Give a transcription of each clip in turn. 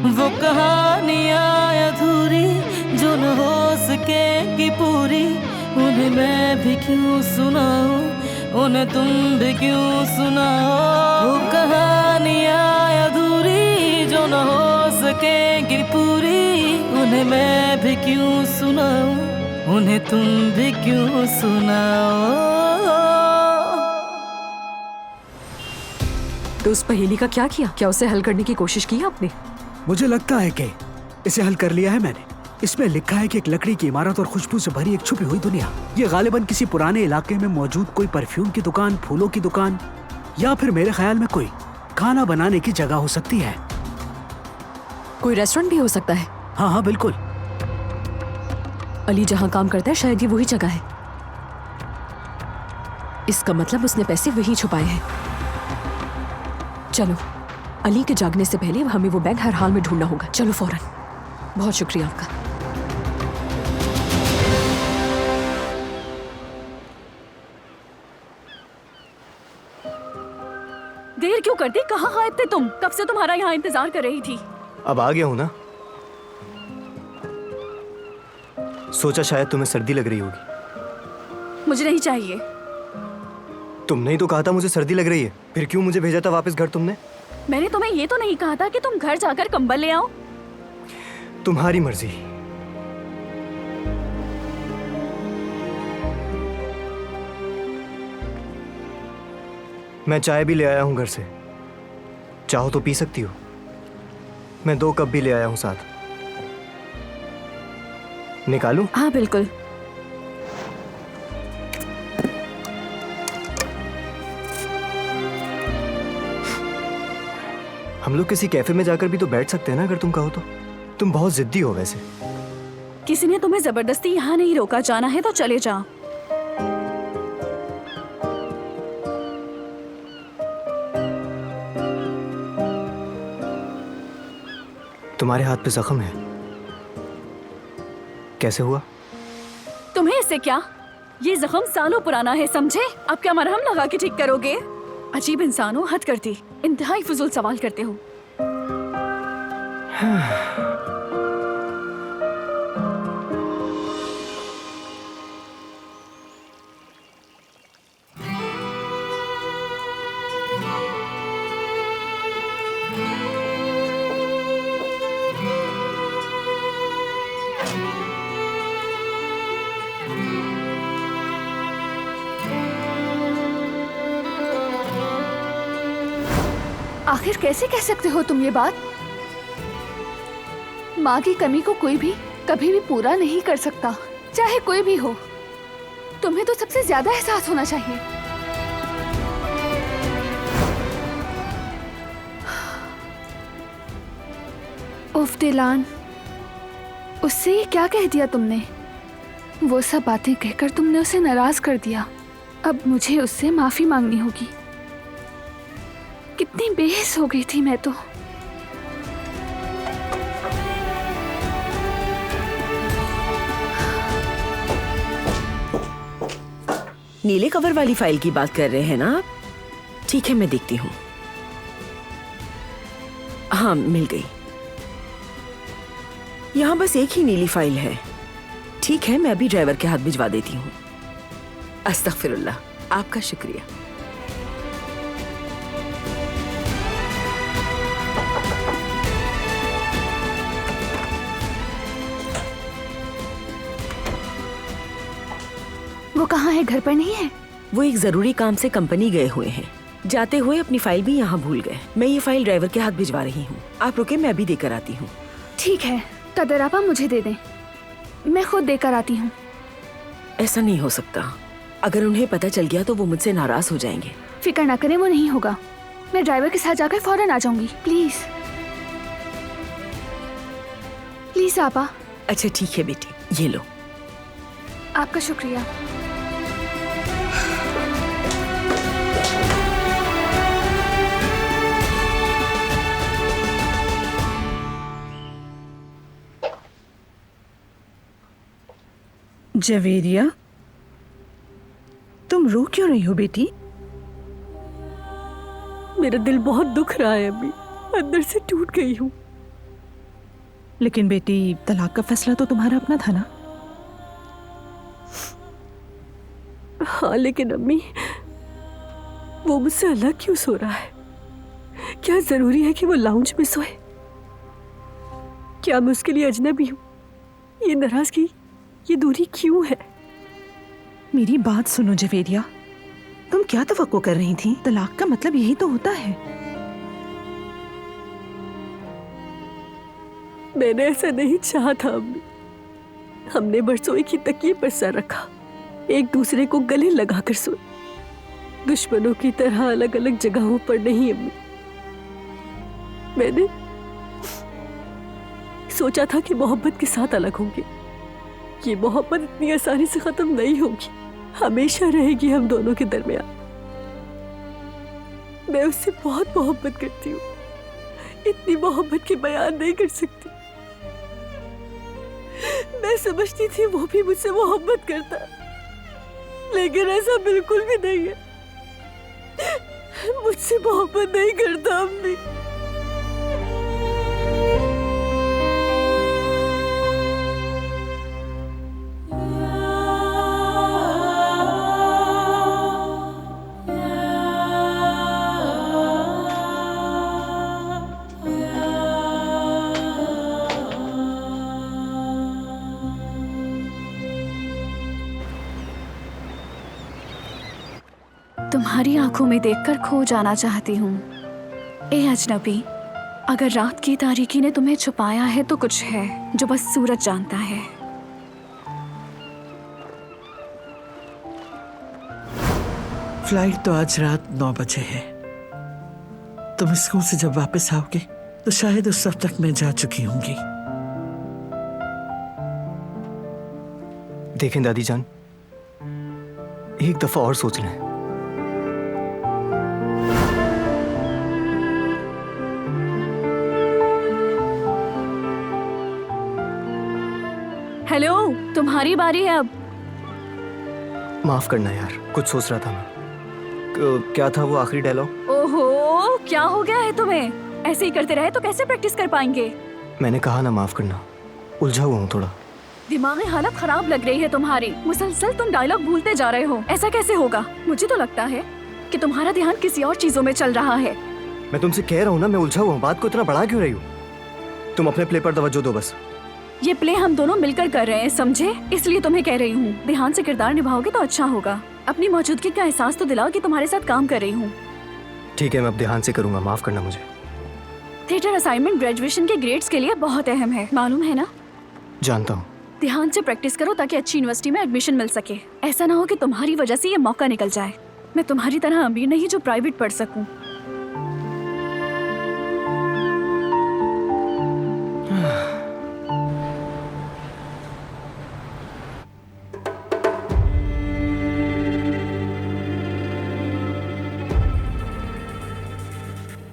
वो कहानियाँ अधूरी जो न हो सकेगी पूरी, उन्हें मैं भी क्यों सुनाऊं, उन्हें तुम भी क्यों सुनाओ। वो कहानियाँ अधूरी जो न हो सकेगी पूरी, उन्हें मैं भी क्यों सुनाऊं, उन्हें तुम भी क्यों सुनाओ। तो उस पहेली का क्या किया? क्या उसे हल करने की कोशिश की आपने? मुझे लगता है कि इसे हल कर लिया है मैंने। इसमें लिखा है कि एक लकड़ी की इमारत और खुशबू से भरी एक छुपी हुई दुनिया। ये गालिबन किसी पुराने इलाके में मौजूद कोई परफ्यूम की दुकान, फूलों की दुकान, या फिर मेरे ख्याल में कोई खाना बनाने की जगह हो सकती है। कोई रेस्टोरेंट भी हो सकता है। हाँ हाँ बिल्कुल। अली जहाँ काम करता है शायद ये वही जगह है। इसका मतलब उसने पैसे वहीं छुपाए हैं। चलो, अली के जागने से पहले हमें वो बैग हर हाल में ढूंढना होगा। चलो फौरन। बहुत शुक्रिया आपका। देर क्यों करती? कहाँ गायब थे तुम? कब से तुम्हारा यहाँ इंतजार कर रही थी। अब आ गया हूँ ना। सोचा शायद तुम्हें सर्दी लग रही होगी। मुझे नहीं चाहिए। तुमने ही तो कहा था मुझे सर्दी लग रही है, फिर क्यों मुझे भेजा था वापस घर तुमने? मैंने तुम्हें ये तो नहीं कहा था कि तुम घर जाकर कंबल ले आओ। तुम्हारी मर्जी। मैं चाय भी ले आया हूं घर से, चाहो तो पी सकती हो। मैं 2 कप भी ले आया हूं साथ। निकालूं? हाँ बिल्कुल। हम लोग किसी कैफे में जाकर भी तो बैठ सकते हैं ना, अगर तुम कहो तो। तुम बहुत जिद्दी हो वैसे। किसी ने तुम्हें जबरदस्ती यहाँ नहीं रोका। जाना है तो चले जाओ। तुम्हारे हाथ पे जख्म है, कैसे हुआ? तुम्हें इससे क्या? ये जख्म सालों पुराना है, समझे? अब क्या मरहम लगा के ठीक करोगे? अजीब इंसान हो, हद करती। इंतहाई फजूल सवाल करते हो। आखिर कैसे कह सकते हो तुम ये बात? माँ की कमी को कोई भी कभी भी पूरा नहीं कर सकता, चाहे कोई भी हो। तुम्हें तो सबसे ज्यादा एहसास होना चाहिए। उफ दिलान, उससे ये क्या कह दिया तुमने? वो सब बातें कहकर तुमने उसे नाराज कर दिया। अब मुझे उससे माफी मांगनी होगी। कितनी बेहिस हो गई थी मैं तो। नीले कवर वाली फाइल की बात कर रहे हैं ना आप? ठीक है, मैं देखती हूँ। हाँ, मिल गई। यहाँ बस एक ही नीली फाइल है। ठीक है, मैं अभी ड्राइवर के हाथ भिजवा देती हूँ। अस्तगफिरुल्लाह, आपका शुक्रिया। वो कहाँ है? घर पर नहीं है? वो एक जरूरी काम से कंपनी गए हुए हैं। जाते हुए अपनी फाइल भी यहाँ भूल गए। मैं ये फाइल ड्राइवर के हाथ भिजवा रही हूँ। आप रुके, मैं अभी देकर आती हूँ। ठीक है, कदर आपा मुझे दे दें, मैं खुद देकर आती हूँ। ऐसा नहीं हो सकता। अगर उन्हें पता चल गया तो वो मुझसे नाराज हो जाएंगे। फिक्र ना करें, वो नहीं होगा। मैं ड्राइवर के साथ जाकर फौरन आ जाऊंगी। प्लीज प्लीज आपा। अच्छा ठीक है बेटी, ये लो। आपका शुक्रिया। जवेरिया, तुम रो क्यों रही हो बेटी? मेरा दिल बहुत दुख रहा है अभी, अंदर से टूट गई हूँ। लेकिन बेटी, तलाक का फैसला तो तुम्हारा अपना था ना? हाँ, लेकिन अम्मी, वो मुझसे अलग क्यों सो रहा है? क्या जरूरी है कि वो लाउंज में सोए? क्या मैं उसके लिए अजनबी हूँ? ये नाराजगी, ये दूरी क्यों है? मेरी बात सुनो जवेरिया, तुम क्या तवक्को कर रही थी? तलाक का मतलब यही तो होता है। मैंने ऐसा नहीं चाहा था अम्मी। हमने बरसों एक ही तकिए पर सर रखा, एक दूसरे को गले लगाकर सोए, दुश्मनों की तरह अलग अलग जगहों पर नहीं अम्मी। मैंने सोचा था कि मोहब्बत के साथ अलग होंगे। ये मोहब्बत इतनी आसानी से खत्म नहीं होगी, हमेशा रहेगी हम दोनों के दरमियान। मैं उससे बहुत मोहब्बत करती हूँ, इतनी मोहब्बत के बयान नहीं कर सकती। मैं समझती थी वो भी मुझसे मोहब्बत करता, लेकिन ऐसा बिल्कुल भी नहीं है। मुझसे मोहब्बत नहीं करता अम्मी। तुम्हारी आंखों में देखकर खो जाना चाहती हूँ। ए अजनबी, अगर रात की तारीकी ने तुम्हें छुपाया है तो कुछ है जो बस सूरज जानता है। फ्लाइट तो आज रात 9 बजे है। तुम स्कूल से जब वापस आओगे तो शायद उस वक्त तक मैं जा चुकी होंगी। देखें दादी जान, एक दफा और सोच लें। हेलो, तुम्हारी बारी है अब। माफ करना यार, कुछ सोच रहा था मैं। क्या था वो आखिरी डायलॉग? ओहो, क्या हो गया है तुम्हें? ऐसे ही करते रहे तो कैसे प्रैक्टिस कर पाएंगे? मैंने कहा ना माफ करना, उलझा हुआ हूँ थोड़ा। दिमागी हालत खराब लग रही है तुम्हारी। मुसलसल तुम डायलॉग भूलते जा रहे हो। ऐसा कैसे होगा? मुझे तो लगता है कि तुम्हारा ध्यान किसी और चीजों में चल रहा है। मैं तुमसे कह रहा हूँ ना, मैं उलझा हुआ हूँ। बात को इतना बढ़ा क्यों रही हो? तुम अपने प्ले पर तवज्जो दो बस। ये प्ले हम दोनों मिलकर कर रहे हैं, समझे? इसलिए तुम्हें कह रही हूँ, ध्यान से किरदार निभाओगे तो अच्छा होगा। अपनी मौजूदगी का एहसास तो दिलाओ कि तुम्हारे साथ काम कर रही हूँ। ठीक है, मैं अब ध्यान से करूंगा, माफ करना मुझे। थिएटर असाइनमेंट ग्रेजुएशन के ग्रेड्स के लिए बहुत अहम है, मालूम है ना? जानता हूँ। ध्यान से प्रैक्टिस करो ताकि अच्छी यूनिवर्सिटी में एडमिशन मिल सके। ऐसा ना हो कि तुम्हारी वजह से ये मौका निकल जाए। मैं तुम्हारी तरह अमीर नहीं जो प्राइवेट पढ़ सकूं।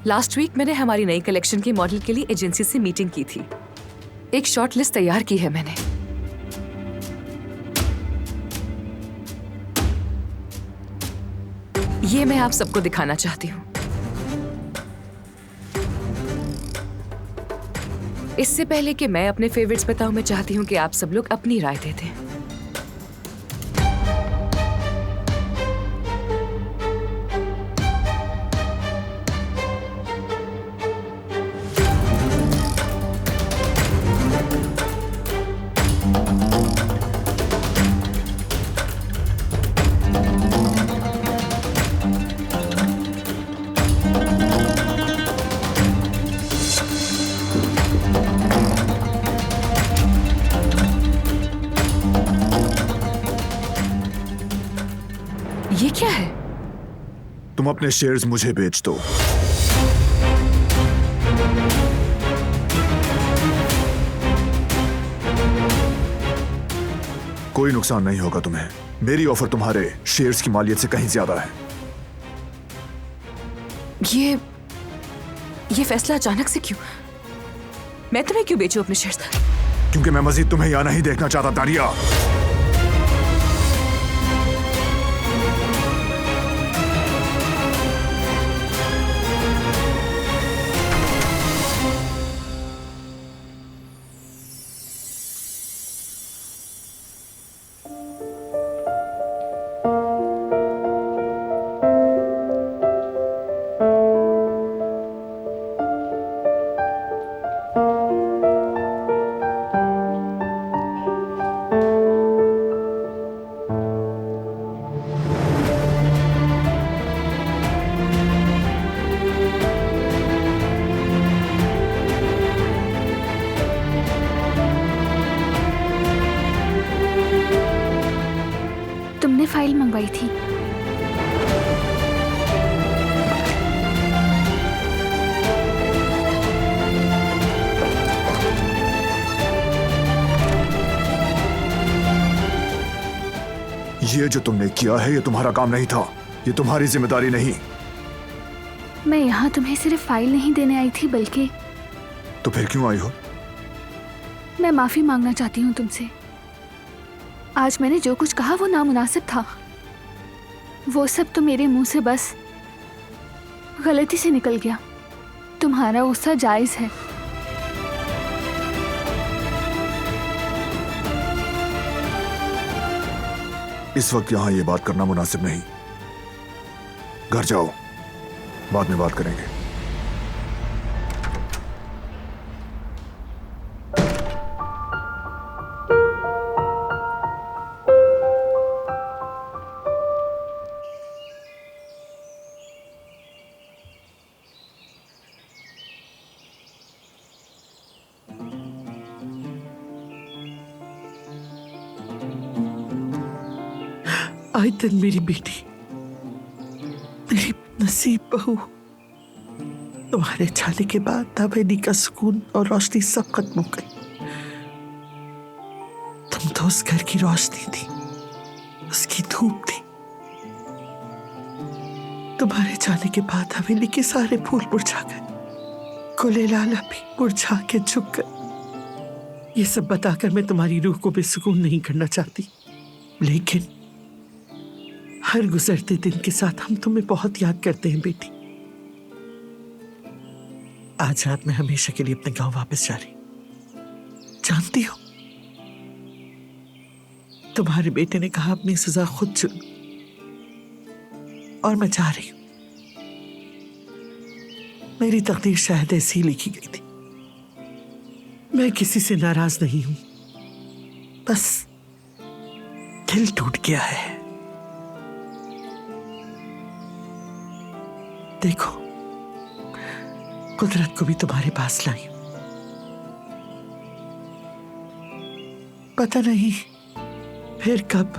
लास्ट वीक मैंने हमारी नई कलेक्शन की मॉडल के लिए एजेंसी से मीटिंग की थी। एक शॉर्ट लिस्ट तैयार की है मैंने। ये मैं आप सबको दिखाना चाहती हूँ। इससे पहले कि मैं अपने फेवरेट्स बताऊं, मैं चाहती हूँ कि आप सब लोग अपनी राय दे दें। ये क्या है? तुम अपने शेयर्स मुझे बेच दो। कोई नुकसान नहीं होगा तुम्हें। मेरी ऑफर तुम्हारे शेयर्स की मालियत से कहीं ज्यादा है। ये फैसला अचानक से क्यों? मैं तुम्हें क्यों बेचूं अपने शेयर्स? क्योंकि मैं मजीद तुम्हें यहाँ नहीं देखना चाहता दानिया। फाइल मंगवाई थी। ये जो तुमने किया है ये तुम्हारा काम नहीं था, ये तुम्हारी जिम्मेदारी नहीं। मैं यहाँ तुम्हें सिर्फ फाइल नहीं देने आई थी, बल्कि तो फिर क्यों आई हो? मैं माफी मांगना चाहती हूँ तुमसे। आज मैंने जो कुछ कहा वो नामुनासिब था। वो सब तो मेरे मुंह से बस गलती से निकल गया। तुम्हारा गुस्सा जायज है। इस वक्त यहाँ ये बात करना मुनासिब नहीं। घर जाओ, बाद में बात करेंगे। आयतन मेरी बेटी, मेरी नसीब बहू, तुम्हारे जाने के बाद हवेली का सुकून और रोशनी सब खत्म हो गई। तुम तो उस घर की रोशनी थी, उसकी धूप थी। तुम्हारे जाने के बाद हवेली के सारे फूल मुरझा गए, गुले लाला भी मुरझा के झुक गए। ये सब बताकर मैं तुम्हारी रूह को बेसुकून नहीं करना चाहती, लेकिन हर गुजरते दिन के साथ हम तुम्हें बहुत याद करते हैं बेटी। आज रात मैं हमेशा के लिए अपने गांव वापस जा रही। जानती हो, तुम्हारे बेटे ने कहा अपनी सजा खुद चुन, और मैं जा रही हूं। मेरी तकदीर शायद ऐसी लिखी गई थी। मैं किसी से नाराज नहीं हूं, बस दिल टूट गया है। देखो, कुदरत को भी तुम्हारे पास लाई। पता नहीं फिर कब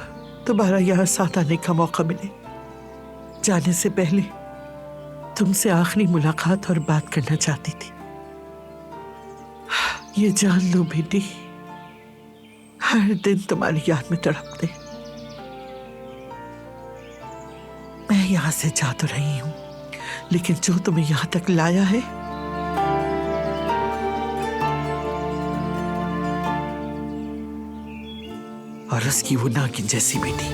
तुम्हारा यहां साथ आने का मौका मिले। जाने से पहले तुमसे आखिरी मुलाकात और बात करना चाहती थी। ये जान लो बेटी, हर दिन तुम्हारी याद में तड़पते। मैं यहां से जा तो रही हूं, लेकिन जो तुम्हें यहां तक लाया है, और उसकी वो नागिन जैसी बेटी,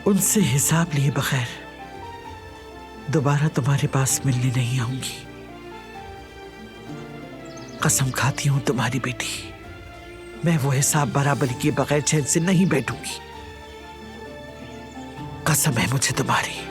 उनसे हिसाब लिए बगैर दोबारा तुम्हारे पास मिलने नहीं आऊंगी। कसम खाती हूं तुम्हारी बेटी, मैं वो हिसाब बराबर किए बगैर चैन से नहीं बैठूंगी। कसम है मुझे तुम्हारी।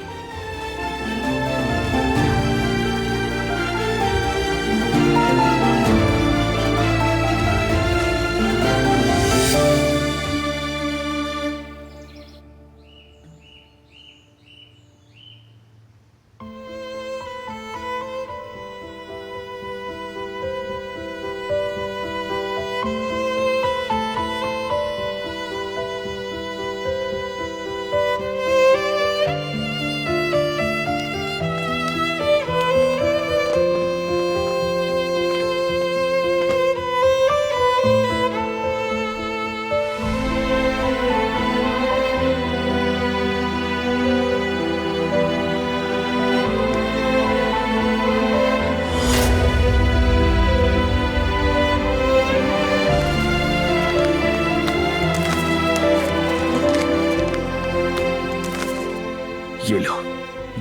ये लो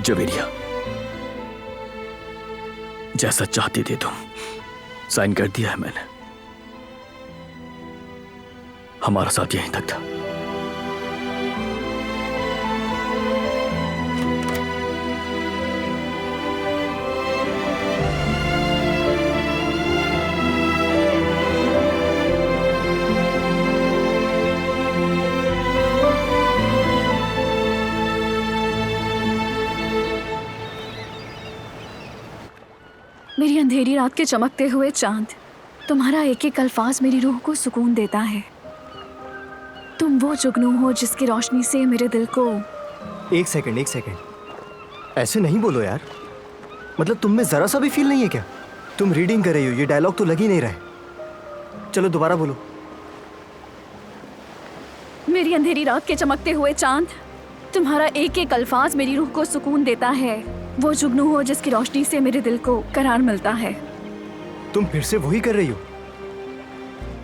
जवेरिया, जैसा चाहती थी तुम, साइन कर दिया है मैंने। हमारा साथ यहीं तक था। मेरी अंधेरी रात के चमकते हुए चांद, तुम्हारा एक एक अल्फाज मेरी रूह को सुकून देता है। तुम वो जुगनू हो जिसकी रोशनी से मेरे दिल को। एक सेकंड, ऐसे नहीं बोलो यार। मतलब तुम में जरा सा भी फील नहीं है क्या? तुम रीडिंग कर रही हो, ये डायलॉग तो लग ही नहीं रहा है। चलो दोबारा बोलो। मेरी अंधेरी रात के चमकते हुए चांद, तुम्हारा एक एक अल्फाज मेरी रूह को सुकून देता है। वो जुगनू हो जिसकी रोशनी से मेरे दिल को करार मिलता है। तुम फिर से वही कर रही हो।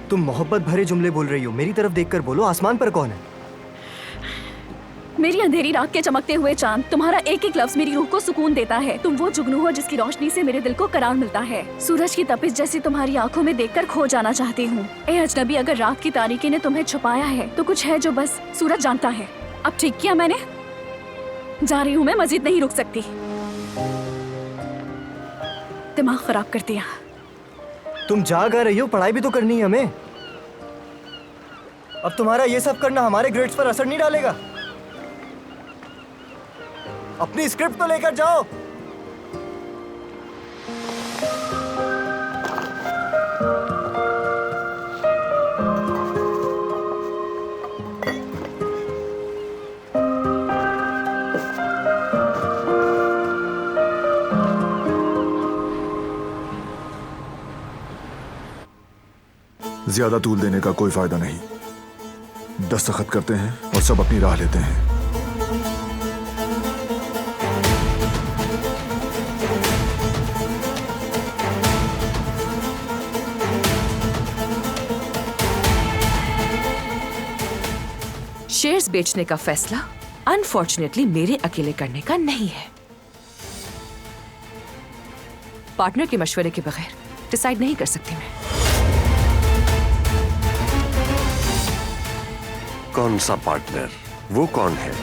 तुम मोहब्बत भरे जुमले बोल रही हो। मेरी तरफ देखकर बोलो, आसमान पर कौन है? मेरी अंधेरी रात के चमकते हुए चांद, तुम्हारा एक एक लफ्ज मेरी रूह को सुकून देता है। तुम वो जुगनू हो जिसकी रोशनी से मेरे दिल को करार मिलता है। सूरज की तपिश जैसी तुम्हारी आंखों में देखकर खो जाना चाहती हूँ। ए अजनबी, अगर रात की तारीकी ने तुम्हें छुपाया है तो कुछ है जो बस सूरज जानता है। अब ठीक किया मैंने, जा रही हूँ मैं, मजीद नहीं रुक सकती। दिमाग खराब कर दिया। तुम जाग आ रही हो, पढ़ाई भी तो करनी है हमें। अब तुम्हारा ये सब करना हमारे ग्रेड्स पर असर नहीं डालेगा? अपनी स्क्रिप्ट तो लेकर जाओ। ज्यादा तूल देने का कोई फायदा नहीं। दस्तखत करते हैं और सब अपनी राह लेते हैं। शेयर्स बेचने का फैसला अनफॉर्चुनेटली मेरे अकेले करने का नहीं है। पार्टनर के मशवरे के बगैर डिसाइड नहीं कर सकती मैं। कौन सा पार्टनर? वो कौन है?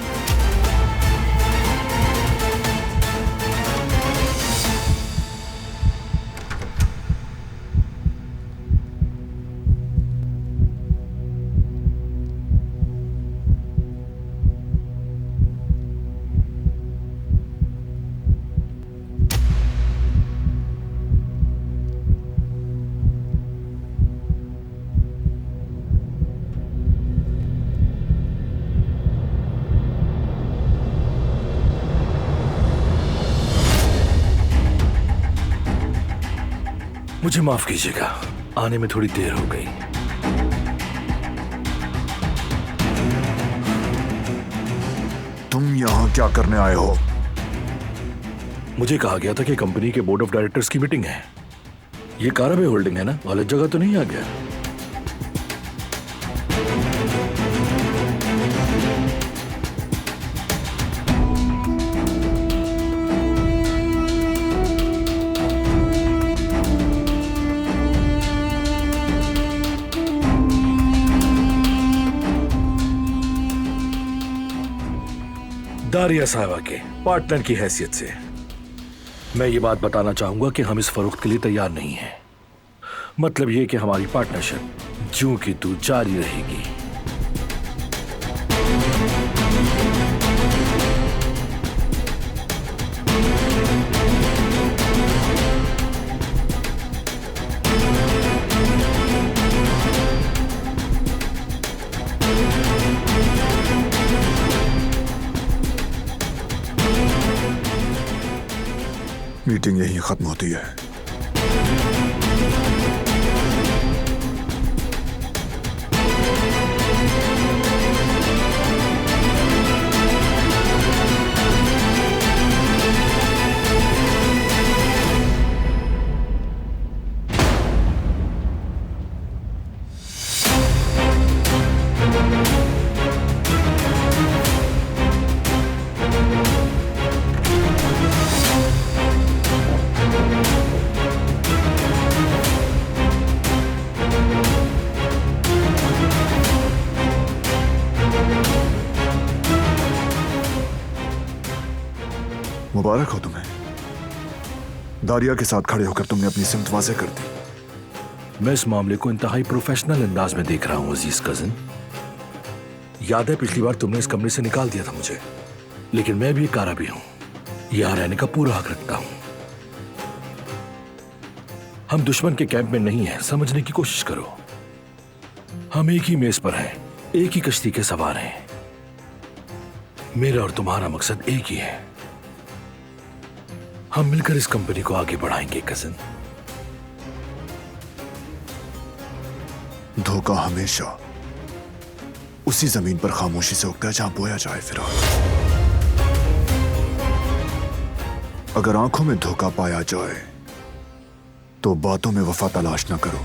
मुझे माफ कीजिएगा, आने में थोड़ी देर हो गई। तुम यहाँ क्या करने आए हो? मुझे कहा गया था कि कंपनी के बोर्ड ऑफ डायरेक्टर्स की मीटिंग है। ये काराबे होल्डिंग है ना? गलत जगह तो नहीं आ गया? दारिया साहबा के पार्टनर की हैसियत से मैं ये बात बताना चाहूंगा कि हम इस फरोख्त के लिए तैयार नहीं हैं। मतलब ये कि हमारी पार्टनरशिप ज्यों की त्यों जारी रहेगी। मीटिंग यहीं खत्म होती है। मुबारक हो तुम्हें। दारिया के साथ खड़े होकर तुमने अपनी सिमत वाज़ेह कर दी। मैं इस मामले को इंतहाई प्रोफेशनल अंदाज में देख रहा हूं अजीज कजिन। याद है पिछली बार तुमने इस कमरे से निकाल दिया था मुझे, लेकिन मैं भी एक काराबी हूं, यहां रहने का पूरा हक रखता हूं। हम दुश्मन के कैंप में नहीं हैं, समझने की कोशिश करो। हम एक ही मेज पर हैं, एक ही कश्ती के सवार हैं। मेरा और तुम्हारा मकसद एक ही है। हम मिलकर इस कंपनी को आगे बढ़ाएंगे कजिन। धोखा हमेशा उसी जमीन पर खामोशी से उगता है जहां बोया जाए। फिर अगर आंखों में धोखा पाया जाए तो बातों में वफा तलाश न करो,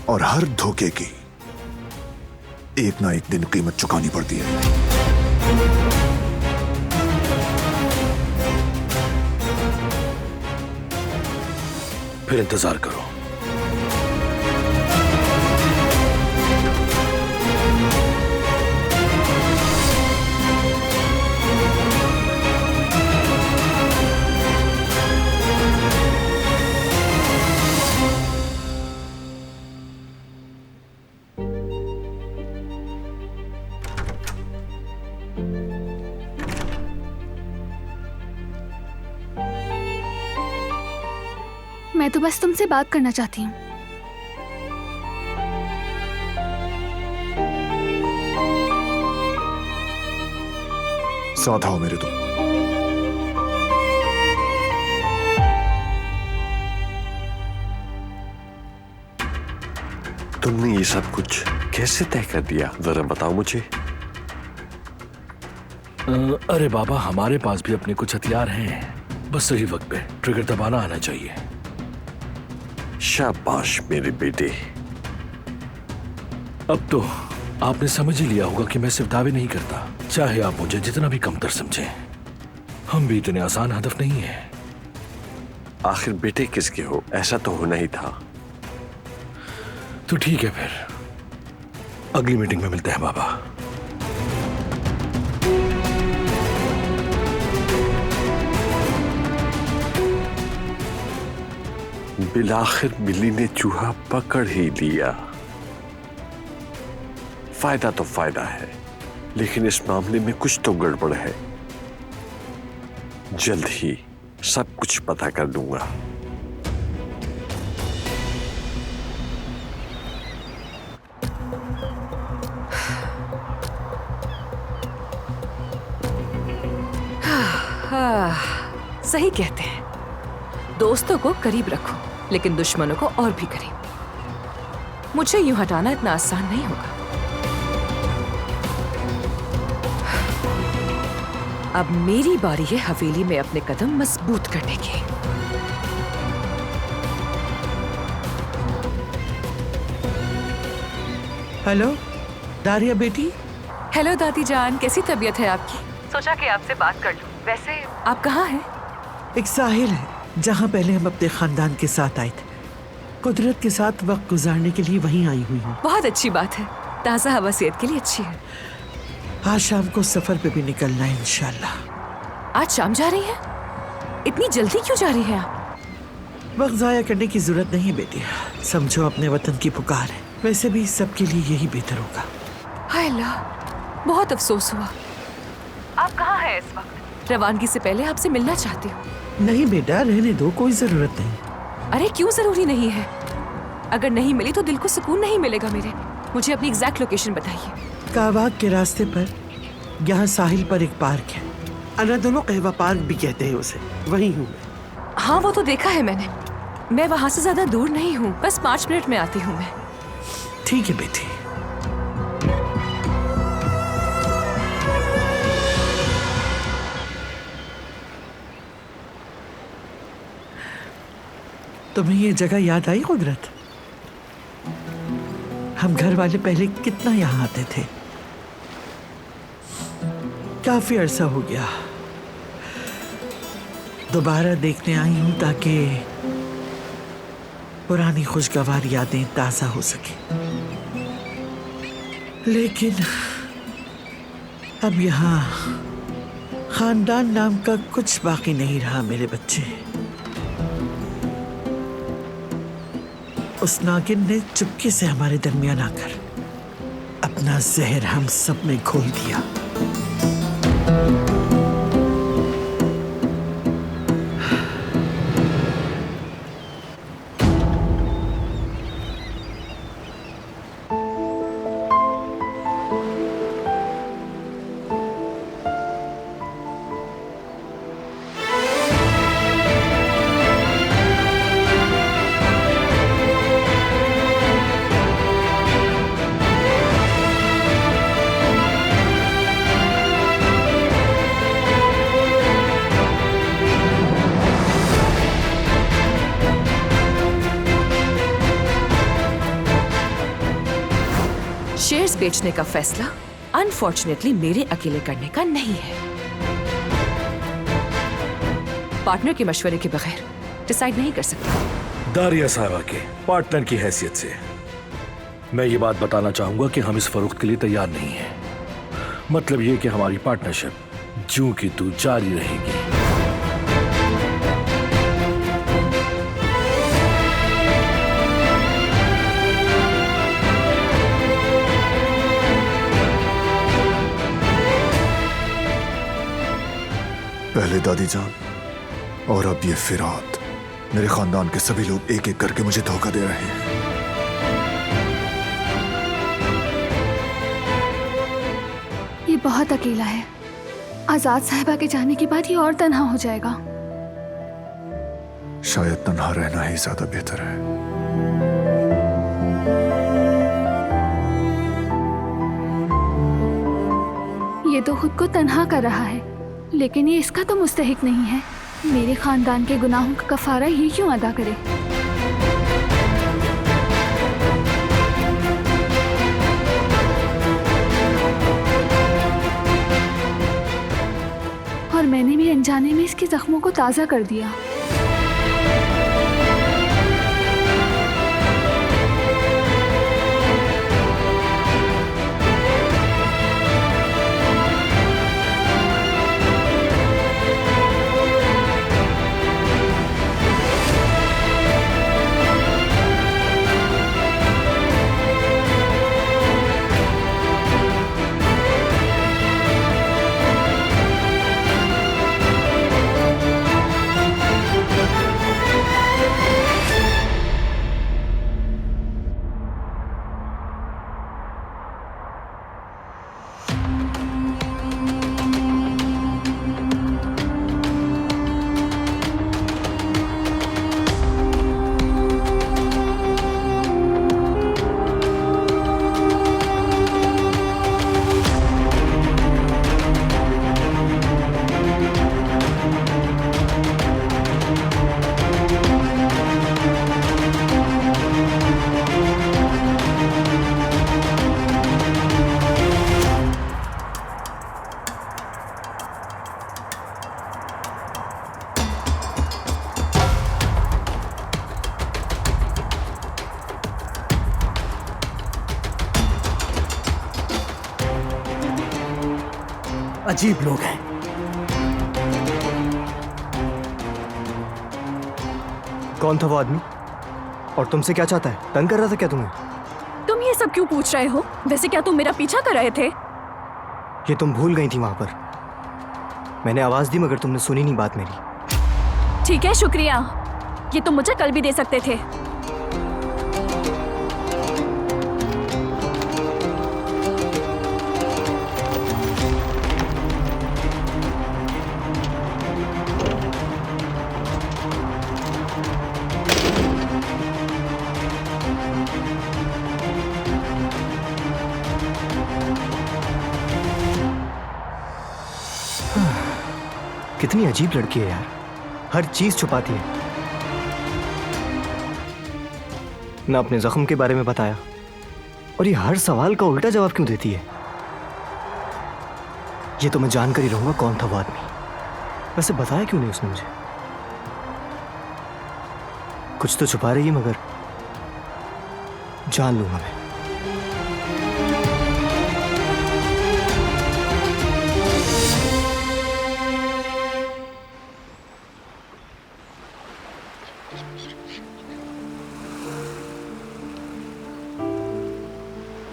और हर धोखे की एक ना एक दिन कीमत चुकानी पड़ती है। फिर इंतजार करो। मैं तो बस तुमसे बात करना चाहती हूँ। साथ आओ मेरे। तुमने ये सब कुछ कैसे तय कर दिया, जरा बताओ मुझे। अरे बाबा, हमारे पास भी अपने कुछ हथियार हैं। बस सही वक्त पे ट्रिगर दबाना आना चाहिए। शाबाश मेरे बेटे। अब तो आपने समझ ही लिया होगा कि मैं सिर्फ दावे नहीं करता, चाहे आप मुझे जितना भी कमतर समझें। हम भी इतने आसान हदफ नहीं है। आखिर बेटे किसके हो, ऐसा तो होना ही था। तो ठीक है, फिर अगली मीटिंग में मिलते हैं बाबा। बिलाखिर बिल्ली ने चूहा पकड़ ही लिया। फायदा तो फायदा है, लेकिन इस मामले में कुछ तो गड़बड़ है। जल्द ही सब कुछ पता कर दूंगा। सही कहते हैं, दोस्तों को करीब रखो लेकिन दुश्मनों को और भी करीब। मुझे यूं हटाना इतना आसान नहीं होगा। अब मेरी बारी है हवेली में अपने कदम मजबूत करने की। हेलो दारिया बेटी। हेलो दादी जान, कैसी तबीयत है आपकी? सोचा कि आपसे बात कर लूं। वैसे आप कहाँ हैं? एक साहिल है जहाँ पहले हम अपने खानदान के साथ आए थे। कुदरत के साथ वक्त गुजारने के लिए वहीं आई हुई हूँ। बहुत अच्छी बात है, ताज़ा हवा सेहत के लिए अच्छी है। आज शाम को सफर पे भी निकलना है इंशाल्लाह। आज शाम जा रही हैं? इतनी जल्दी क्यों जा रही हैं आप? वक्त जाया करने की जरूरत नहीं बेटी, समझो अपने वतन की पुकार है। वैसे भी सबके लिए यही बेहतर होगा। हाय अल्लाह, बहुत अफसोस हुआ। आप कहाँ हैं इस वक्त? रवानगी से पहले आपसे मिलना चाहती हूँ। नहीं बेटा, रहने दो, कोई जरूरत नहीं। अरे क्यों जरूरी नहीं है? अगर नहीं मिली तो दिल को सुकून नहीं मिलेगा मेरे। मुझे अपनी एग्जैक्ट लोकेशन बताइए। कावाग के रास्ते पर यहाँ साहिल पर एक पार्क है, अनादोलो कहवा पार्क भी कहते हैं उसे। वहीं हूँ मैं। हाँ वो तो देखा है मैंने। मैं वहाँ से ज्यादा दूर नहीं हूँ, बस 5 मिनट में आती हूँ मैं। ठीक है बेटी। तुम्हें ये जगह याद आई कुदरत? हम घर वाले पहले कितना यहाँ आते थे। काफी अरसा हो गया। दोबारा देखने आई हूं ताकि पुरानी खुशगवार यादें ताजा हो सके। लेकिन अब यहाँ खानदान नाम का कुछ बाकी नहीं रहा मेरे बच्चे। उस नागिन ने चुपके से हमारे दरमियान आकर अपना जहर हम सब में घोल दिया। बेचने का फैसला अनफॉर्चुनेटली मेरे अकेले करने का नहीं है। पार्टनर के मशवरे के बगैर डिसाइड नहीं कर सकता। दारिया साहबा के पार्टनर की हैसियत से मैं ये बात बताना चाहूंगा कि हम इस फरोख्त के लिए तैयार नहीं हैं। मतलब ये कि हमारी पार्टनरशिप ज्यों की त्यों जारी रहेगी। पहले दादी जान और अब ये फिरात, मेरे खानदान के सभी लोग एक एक करके मुझे धोखा दे रहे हैं। ये बहुत अकेला है। आजाद साहिबा के जाने के बाद ये और तन्हा हो जाएगा। शायद तन्हा रहना ही ज्यादा बेहतर है। ये तो खुद को तन्हा कर रहा है, लेकिन ये इसका तो मुस्तहिक नहीं है। मेरे खानदान के गुनाहों का कफारा ये क्यों अदा करे? और मैंने भी अनजाने में इसके जख्मों को ताज़ा कर दिया। अजीब लोग हैं। कौन था वो आदमी और तुमसे क्या चाहता है? तंग कर रहा था क्या तुम्हें? तुम ये सब क्यों पूछ रहे हो? वैसे क्या तुम मेरा पीछा कर रहे थे? ये तुम भूल गई थी वहां पर। मैंने आवाज दी मगर तुमने सुनी नहीं बात मेरी। ठीक है, शुक्रिया। ये तुम मुझे कल भी दे सकते थे। कितनी अजीब लड़की है यार, हर चीज छुपाती है। ना अपने जख्म के बारे में बताया और ये हर सवाल का उल्टा जवाब क्यों देती है? ये तो मैं जानकर ही रहूंगा कौन था वो आदमी। वैसे बताया क्यों नहीं उसने मुझे? कुछ तो छुपा रही है मगर जान लूंगा मैं।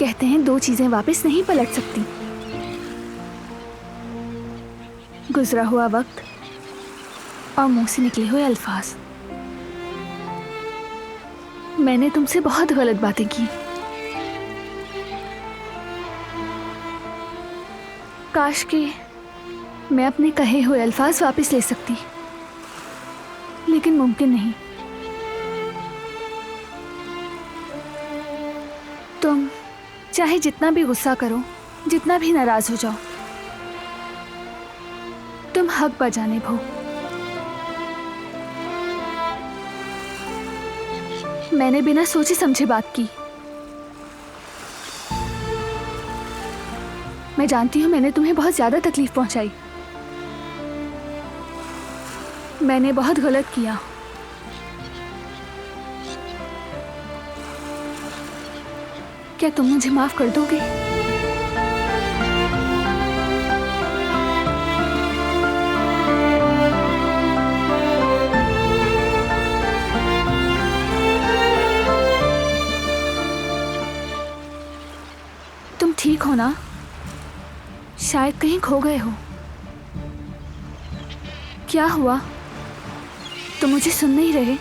कहते हैं दो चीजें वापस नहीं पलट सकती, गुजरा हुआ वक्त और मुंह से निकले हुए अल्फाज। मैंने तुमसे बहुत गलत बातें की। काश कि मैं अपने कहे हुए अल्फाज वापस ले सकती, लेकिन मुमकिन नहीं। तुम चाहे जितना भी गुस्सा करो, जितना भी नाराज हो जाओ, तुम हक बजाने भो। मैंने बिना सोचे समझे बात की। मैं जानती हूँ मैंने तुम्हें बहुत ज्यादा तकलीफ पहुंचाई। मैंने बहुत गलत किया। क्या तुम मुझे माफ कर दोगे? तुम ठीक हो ना? शायद कहीं खो गए हो। क्या हुआ? तुम मुझे सुन नहीं रहे?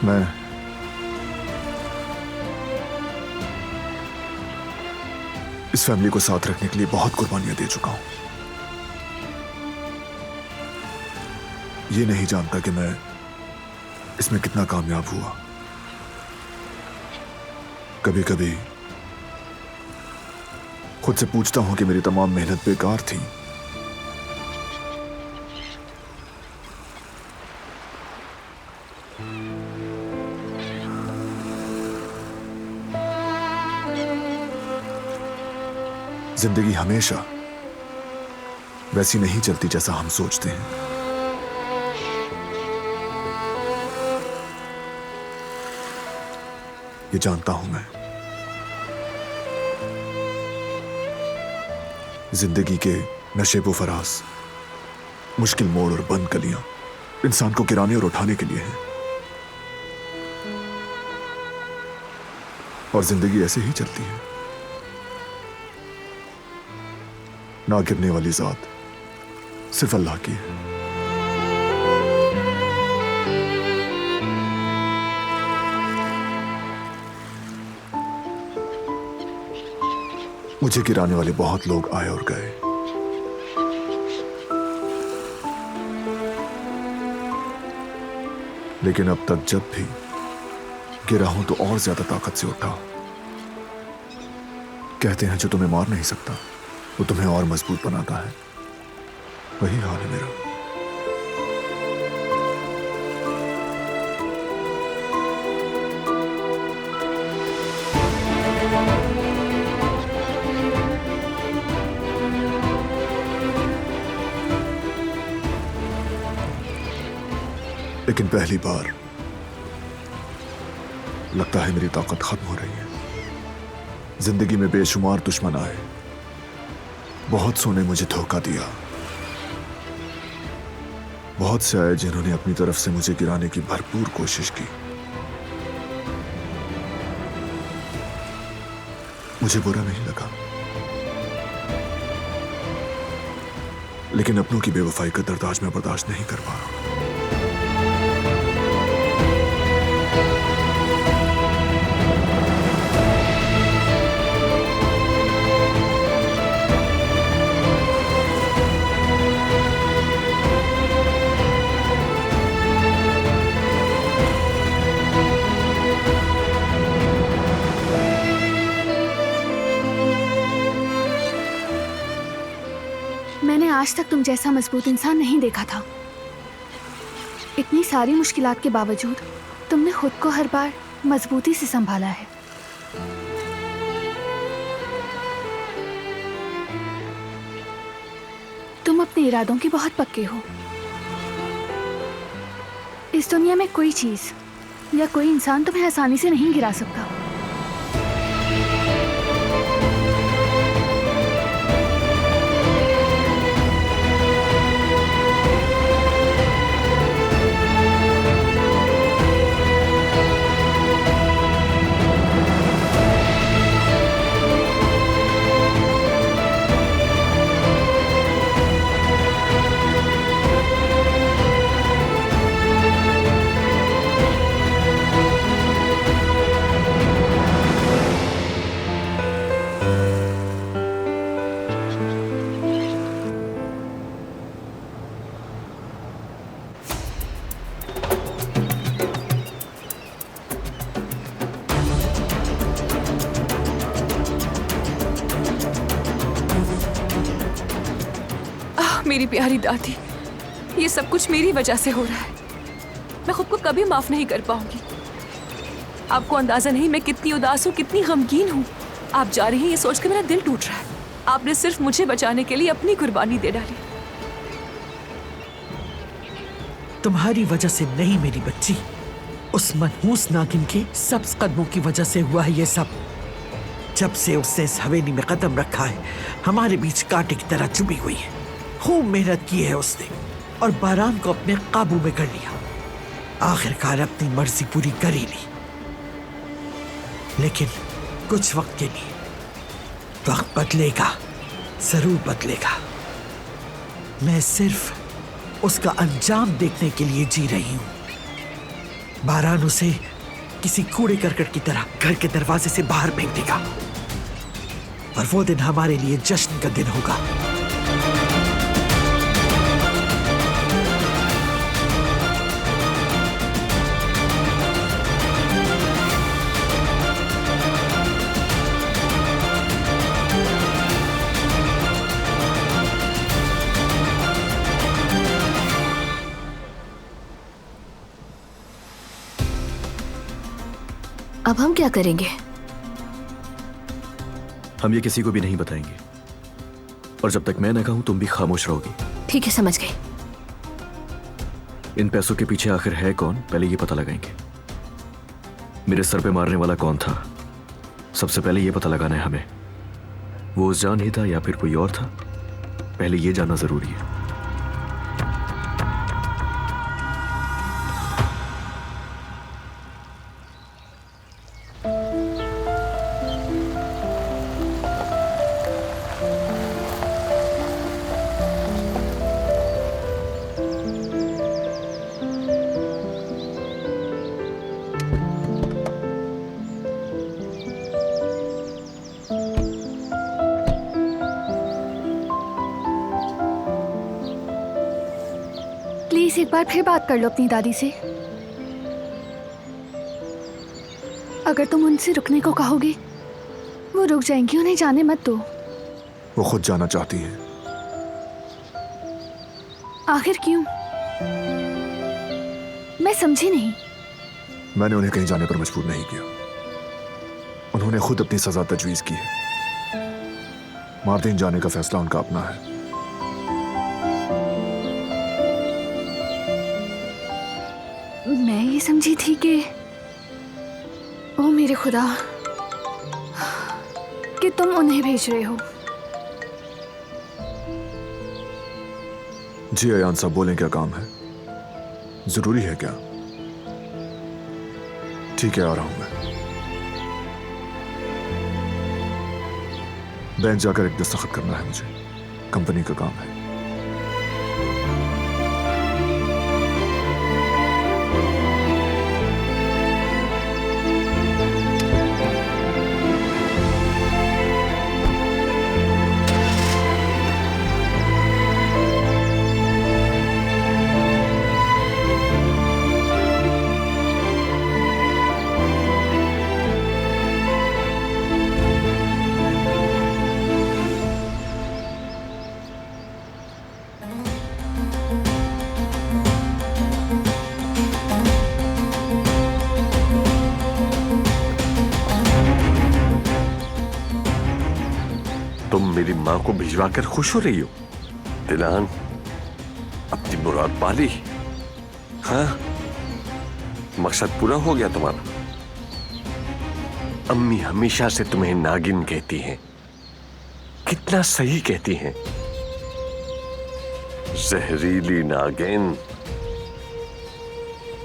मैं इस फैमिली को साथ रखने के लिए बहुत कुर्बानियां दे चुका हूं। ये नहीं जानता कि मैं इसमें कितना कामयाब हुआ। कभी कभी खुद से पूछता हूं कि मेरी तमाम मेहनत बेकार थी। जिंदगी हमेशा वैसी नहीं चलती जैसा हम सोचते हैं। ये जानता हूं मैं। जिंदगी के नशेबो फराज, मुश्किल मोड़ और बंद गलियां इंसान को गिराने और उठाने के लिए हैं। और जिंदगी ऐसे ही चलती है। ना गिरने वाली जात सिर्फ अल्लाह की है। मुझे गिराने वाले बहुत लोग आए और गए, लेकिन अब तक जब भी गिरा हूं तो और ज्यादा ताकत से उठा। कहते हैं जो तुम्हें मार नहीं सकता वो तुम्हें और मजबूत बनाता है। वही हाल है मेरा। लेकिन पहली बार लगता है मेरी ताकत खत्म हो रही है। जिंदगी में बेशुमार दुश्मन आए, बहुत सो ने मुझे धोखा दिया। बहुत से आए जिन्होंने अपनी तरफ से मुझे गिराने की भरपूर कोशिश की। मुझे बुरा नहीं लगा, लेकिन अपनों की बेवफाई का दर्द आज मैं बर्दाश्त नहीं कर पा रहा। मैंने आज तक तुम जैसा मजबूत इंसान नहीं देखा था। इतनी सारी मुश्किलात के बावजूद तुमने खुद को हर बार मजबूती से संभाला है। तुम अपने इरादों के बहुत पक्के हो। इस दुनिया में कोई चीज या कोई इंसान तुम्हें आसानी से नहीं गिरा सकता। मेरी प्यारी दादी, ये सब कुछ मेरी वजह से हो रहा है। मैं खुद को कभी माफ नहीं कर पाऊंगी। आपको अंदाजा नहीं मैं कितनी उदास हूँ, कितनी गमगीन हूँ। आप जा रही हैं ये सोच के मेरा दिल टूट रहा है। आपने सिर्फ मुझे बचाने के लिए अपनी कुर्बानी दे डाली। तुम्हारी वजह से नहीं मेरी बच्ची, उस मनहूस नागिन के सब्ज कदमों की वजह से हुआ है ये सब। जब से उसने इस हवेली में कदम रखा है, हमारे बीच कांटे की तरह चुभी हुई है। खूब मेहनत की है उसने और बारान को अपने काबू में कर लिया। आखिरकार अपनी मर्जी पूरी कर ही ली, लेकिन कुछ वक्त के लिए। वक्त बदलेगा, जरूर बदलेगा। मैं सिर्फ उसका अंजाम देखने के लिए जी रही हूं। बारान उसे किसी कूड़े करकट की तरह घर के दरवाजे से बाहर फेंक देगा और वो दिन हमारे लिए जश्न का दिन होगा। अब हम क्या करेंगे? हम ये किसी को भी नहीं बताएंगे, और जब तक मैं न कहूं तुम भी खामोश रहोगी। ठीक है, समझ गई। इन पैसों के पीछे आखिर है कौन, पहले ये पता लगाएंगे। मेरे सर पे मारने वाला कौन था, सबसे पहले ये पता लगाना है हमें। वो जान ही था या फिर कोई और था, पहले ये जानना जरूरी है। प्लीज एक बार फिर बात कर लो अपनी दादी से। अगर तुम उनसे रुकने को कहोगे वो रुक जाएंगी, उन्हें जाने मत दो। वो खुद जाना चाहती है। आखिर क्यों? मैं समझी नहीं। मैंने उन्हें कहीं जाने पर मजबूर नहीं किया, उन्होंने खुद अपनी सजा तजवीज की है। मार्टिन जाने का फैसला उनका अपना है। मैं ये समझी थी कि ओ मेरे खुदा कि तुम उन्हें भेज रहे हो। जी अयान साहब, बोलें क्या काम है? जरूरी है क्या? ठीक है, आ रहा हूं मैं। बैंक जाकर एक दस्तखत करना है मुझे, कंपनी का काम है। तुम मेरी मां को भिजवा कर खुश हो रही हो? दिलान, अपनी मुराद पा ली? हाँ, मकसद पूरा हो गया तुम्हारा। अम्मी हमेशा से तुम्हें नागिन कहती हैं, कितना सही कहती हैं। जहरीली नागिन,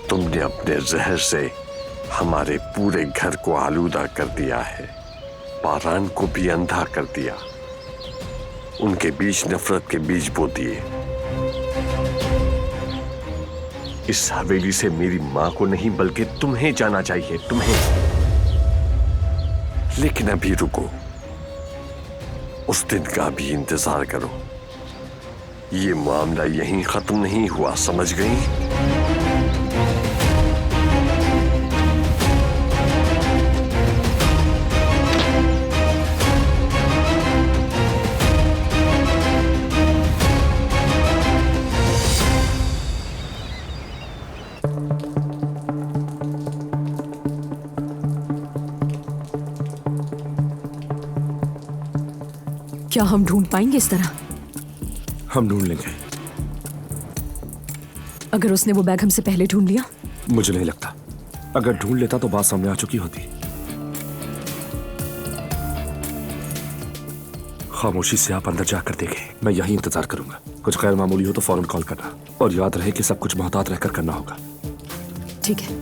तुमने अपने जहर से हमारे पूरे घर को आलूदा कर दिया है, बारान को भी अंधा कर दिया, उनके बीच नफरत के बीज बो दिए। इस हवेली से मेरी मां को नहीं बल्कि तुम्हें जाना चाहिए, तुम्हें। लेकिन अभी रुको, उस दिन का भी इंतजार करो। ये मामला यहीं खत्म नहीं हुआ, समझ गई? क्या हम ढूंढ पाएंगे इस तरह? हम ढूंढ लेंगे। अगर उसने वो बैग हमसे पहले ढूंढ लिया? मुझे नहीं लगता। अगर ढूंढ लेता तो बात सामने आ चुकी होती। खामोशी से आप अंदर जाकर देखें, मैं यही इंतजार करूंगा। कुछ गैर मामूली हो तो फौरन कॉल करना, और याद रहे कि सब कुछ मोहतात रहकर करना होगा। ठीक है।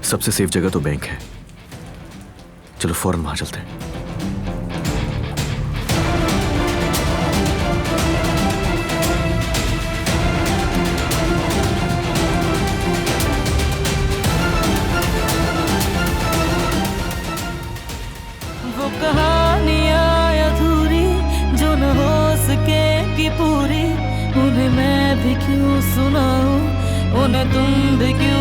सबसे सेफ जगह तो बैंक है। चलो फौरन वहां चलते हैं। वो कहानियां अधूरी जो न हो सकेगी पूरी, उन्हें मैं भी क्यों सुनाऊं, उन्हें तुम भी क्यों